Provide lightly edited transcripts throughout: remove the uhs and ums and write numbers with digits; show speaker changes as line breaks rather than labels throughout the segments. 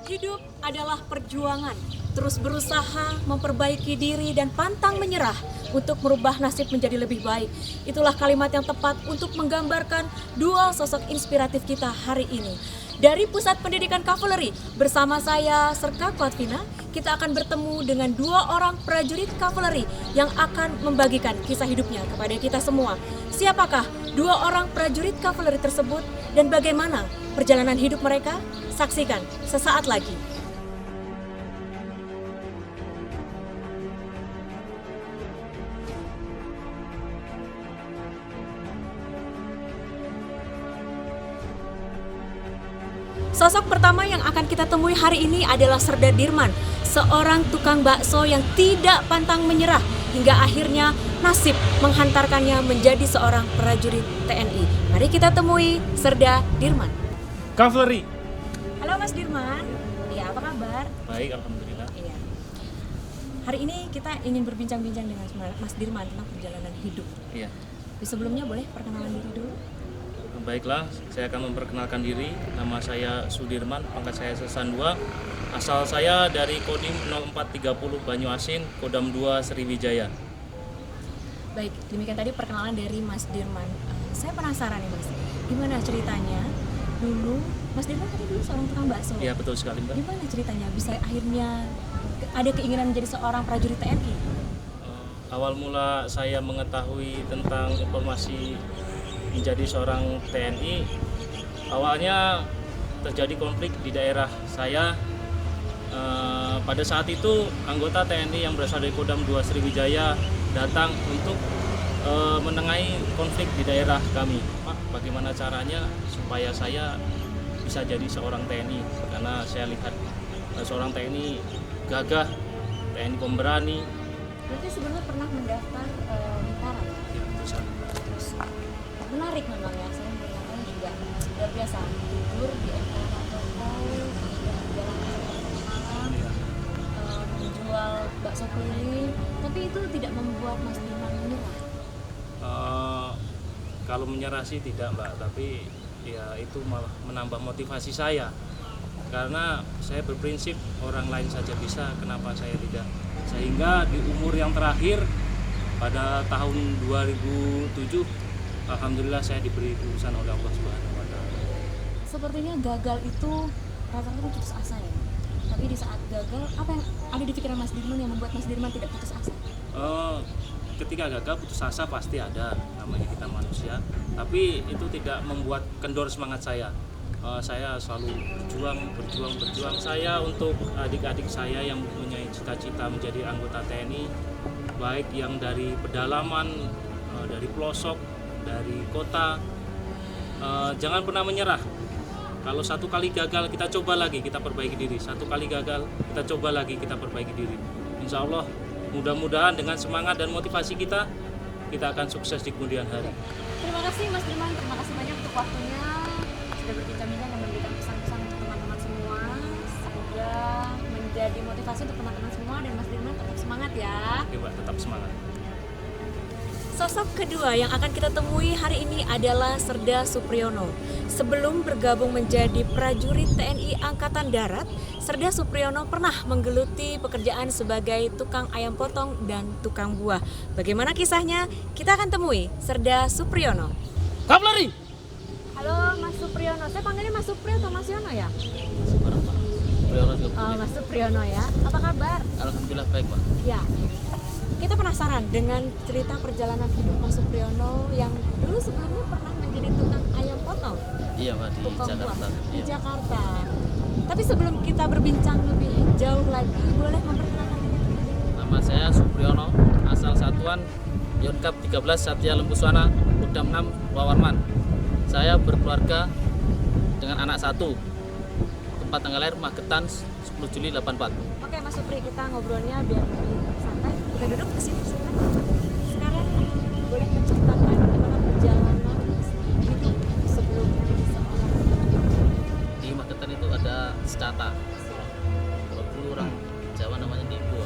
Hidup adalah perjuangan, terus berusaha memperbaiki diri dan pantang menyerah untuk merubah nasib menjadi lebih baik. Itulah kalimat yang tepat untuk menggambarkan dua sosok inspiratif kita hari ini. Dari Pusat Pendidikan Kavaleri, bersama saya Serka Klatvina, kita akan bertemu dengan dua orang prajurit kavaleri yang akan membagikan kisah hidupnya kepada kita semua. Siapakah dua orang prajurit kavaleri tersebut dan bagaimana perjalanan hidup mereka? Saksikan sesaat lagi. Sosok pertama yang akan kita temui hari ini adalah Serda Dirman, seorang tukang bakso yang tidak pantang menyerah hingga akhirnya nasib menghantarkannya menjadi seorang prajurit TNI. Mari kita temui Serda Dirman.
Kavaleri.
Halo Mas Dirman. Iya, apa kabar?
Baik, alhamdulillah.
Iya. Hari ini kita ingin berbincang-bincang dengan Mas Dirman tentang perjalanan hidup.
Iya.
Tapi sebelumnya boleh perkenalan diri dulu?
Baiklah, saya akan memperkenalkan diri. Nama saya Sudirman, pangkat saya Sesan 2. Asal saya dari Kodim 0430 Banyuasin, Kodam 2 Sriwijaya.
Baik, demikian tadi perkenalan dari Mas Dirman. Saya penasaran nih Mas, gimana ceritanya dulu? Mas Dirman tadi dulu seorang tukang bakso.
Iya, betul sekali, Mbak.
Gimana ceritanya bisa akhirnya ada keinginan menjadi seorang prajurit TNI?
Awal mula saya mengetahui tentang informasi menjadi seorang TNI, awalnya terjadi konflik di daerah saya. Pada saat itu anggota TNI yang berasal dari Kodam 2 Sriwijaya datang untuk menengahi konflik di daerah kami. Pak, bagaimana caranya supaya saya bisa jadi seorang TNI? Karena saya lihat seorang TNI gagah, TNI pemberani.
Berarti sebelumnya pernah mendaftar tentara ya?
Ya, bisa.
Menarik memang ya, saya melihatnya juga luar biasa, tidur di antara toko, di jalan malam, menjual bakso keliling, tapi itu tidak membuat Mas Dirman menyerah.
Kalau menyerah sih tidak, Mbak, tapi ya itu malah menambah motivasi saya, karena saya berprinsip orang lain saja bisa, kenapa saya tidak? Sehingga di umur yang terakhir pada tahun 2007, alhamdulillah saya diberi urusan oleh Allah Subhanahu wa Ta'ala.
Sepertinya gagal itu rata-rata putus asa ya. Tapi di saat gagal, apa yang ada di pikiran Mas Dirman yang membuat Mas Dirman tidak putus asa?
Ketika gagal putus asa pasti ada, namanya kita manusia. Tapi itu tidak membuat kendor semangat saya. Saya selalu berjuang. Saya untuk adik-adik saya yang mempunyai cita-cita menjadi anggota TNI, baik yang dari pedalaman, dari pelosok, dari kota, jangan pernah menyerah. Kalau satu kali gagal, kita coba lagi, kita perbaiki diri. Satu kali gagal, kita coba lagi, kita perbaiki diri. Insya Allah, mudah-mudahan dengan semangat dan motivasi kita akan sukses di kemudian hari.
Terima kasih Mas Dirman, terima kasih banyak untuk waktunya, sudah berbincang-bincang dan memberikan pesan-pesan untuk teman-teman semua. Semoga menjadi motivasi untuk teman-teman semua dan Mas Dirman tetap semangat ya.
Oke, Mbak, tetap semangat.
Sosok kedua yang akan kita temui hari ini adalah Serda Supriyono. Sebelum bergabung menjadi prajurit TNI Angkatan Darat, Serda Supriyono pernah menggeluti pekerjaan sebagai tukang ayam potong dan tukang buah. Bagaimana kisahnya? Kita akan temui Serda Supriyono.
Kavaleri.
Halo Mas Supriyono, saya panggilnya Mas Supri atau Mas Yono ya? Mas Supriyono ya, apa kabar?
Alhamdulillah baik, Pak.
Ya, kita penasaran dengan cerita perjalanan hidup Mas Supriyono yang dulu sebelumnya pernah menjadi tukang ayam potong.
Iya, Pak, di
Tukang
Jakarta.
buah di
Iya.
Jakarta. Tapi sebelum kita berbincang lebih jauh lagi, boleh memperkenalkan diri terlebih dahulu?
Nama saya Supriyono, asal satuan Yonkap 13 Satya Lembuswana, Kodam 6 Wawarman. Saya berkeluarga dengan anak satu. Tempat tanggal lahir Magetan 10 Juli 84.
Oke Mas Supri, kita ngobrolnya biar lebih santai. Kita duduk ke sini sekarang. Sekarang boleh menceritakan bagaimana perjalanan hidup sebelum menjadi seorang
Di Magetan itu ada secata. Kalau dulu orang Jawa namanya Nibu.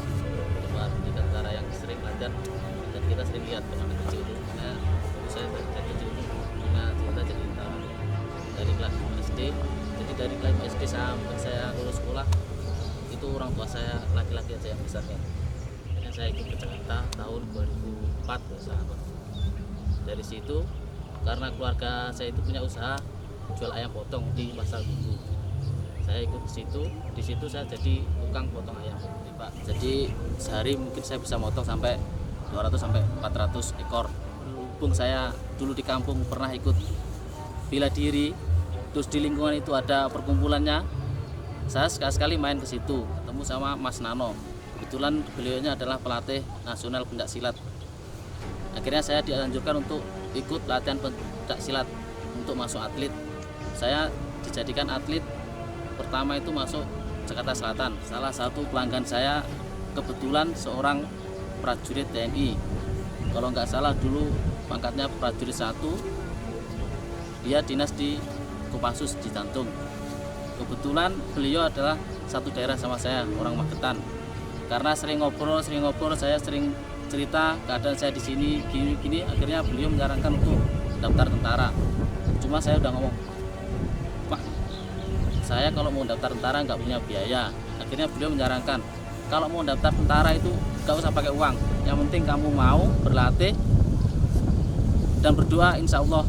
Tempat di tentara yang sering belajar dan kita sering lihat teman kecil itu. Saya dari kecil itu punya cita jadi tentara. Dari kelas 5 SD. Jadi dari mulai SD sampai saya lulus sekolah itu orang tua saya laki-laki aja yang besarnya. Akhirnya saya ikut ke Jakarta tahun 2004 sahabat. Dari situ karena keluarga saya itu punya usaha jual ayam potong di pasar Minggu. Saya ikut di situ saya jadi tukang potong ayam. Pak. Jadi sehari mungkin saya bisa motong sampai 200 sampai 400 ekor. Berhubung saya dulu di kampung pernah ikut bela diri, terus di lingkungan itu ada perkumpulannya. Saya sekali-sekali main ke situ, ketemu sama Mas Nano. Kebetulan beliaunya adalah pelatih nasional pencak silat. Akhirnya saya dianjurkan untuk ikut latihan pencak silat untuk masuk atlet. Saya dijadikan atlet pertama itu masuk Jakarta Selatan. Salah satu pelanggan saya kebetulan seorang prajurit TNI. Kalau nggak salah dulu pangkatnya prajurit 1. Dia dinas di Kopassus di Jantung. Kebetulan beliau adalah satu daerah sama saya, orang Magetan. Karena sering ngobrol, saya sering cerita keadaan saya di sini gini, akhirnya beliau menyarankan untuk daftar tentara. Cuma saya udah ngomong, Pak, saya kalau mau daftar tentara nggak punya biaya. Akhirnya beliau menyarankan kalau mau daftar tentara itu nggak usah pakai uang, yang penting kamu mau berlatih dan berdoa, insya Allah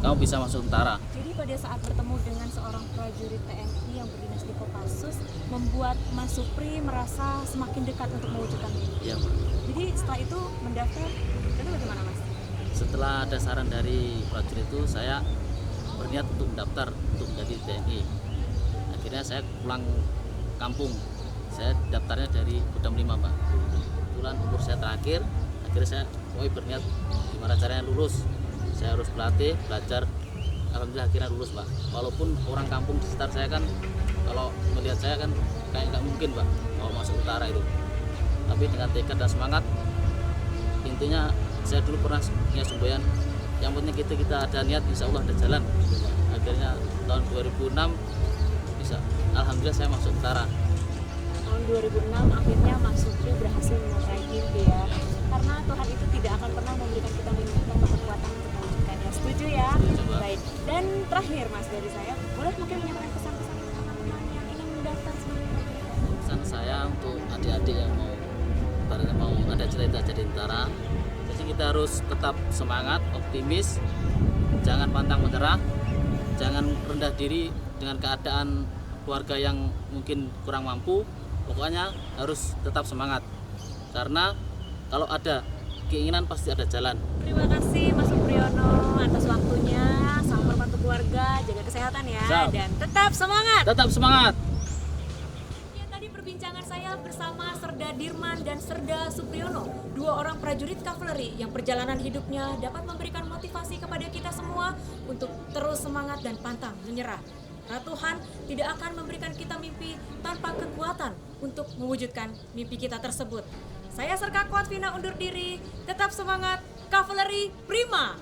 kamu bisa masuk tentara.
Jadi pada saat bertemu dengan seorang prajurit TNI yang berdinas di Kopassus membuat Mas Supri merasa semakin dekat untuk mewujudkan mimpi.
Iya, Pak.
Jadi setelah itu mendaftar, itu bagaimana Mas?
Setelah ada saran dari prajurit itu, saya berniat untuk mendaftar untuk menjadi TNI. Akhirnya saya pulang kampung. Saya daftarnya dari Kodam 5, Pak. Kebetulan umur saya terakhir, akhirnya saya berniat gimana caranya lulus. Saya harus berlatih, belajar. Alhamdulillah akhirnya lulus, Pak. Walaupun orang kampung di sekitar saya kan kalau melihat saya kan kayak nggak mungkin, Pak, kalau masuk utara itu. Tapi dengan tekad dan semangat, intinya saya dulu pernah punya semboyan, yang penting kita ada niat, insya Allah ada jalan. Akhirnya tahun 2006 bisa, alhamdulillah saya masuk tentara.
Tahun 2006 akhirnya Mas Supri berhasil meraih mimpi ya. Karena Tuhan itu tidak akan pernah memberikan kita mimpi tanpa kekuatan untuk mewujudkannya. Setuju ya?
Setuju, Pak.
Baik. Dan terakhir Mas dari saya, boleh mungkin menyampaikan pesan-pesan untuk teman-teman yang ingin mendaftar sebagai prajurit?
Pesan saya untuk adik-adik yang mau ada cerita jadi tentara, jadi kita harus tetap semangat, optimis, jangan pantang menyerah, jangan rendah diri dengan keadaan keluarga yang mungkin kurang mampu. Pokoknya harus tetap semangat, karena kalau ada keinginan pasti ada jalan.
Terima kasih Mas Supriyono atas waktunya. Salam hormat untuk keluarga, jaga kesehatan ya.
Siap.
Dan tetap semangat.
Tetap semangat.
Ya, tadi perbincangan saya bersama Serda Dirman dan Serda Supriyono, dua orang prajurit kavaleri yang perjalanan hidupnya dapat memberikan motivasi kepada kita semua untuk terus semangat dan pantang menyerah. Karena Tuhan tidak akan memberikan kita mimpi tanpa kekuatan untuk mewujudkan mimpi kita tersebut. Saya Serka Kuatvina undur diri, tetap semangat, kavaleri prima!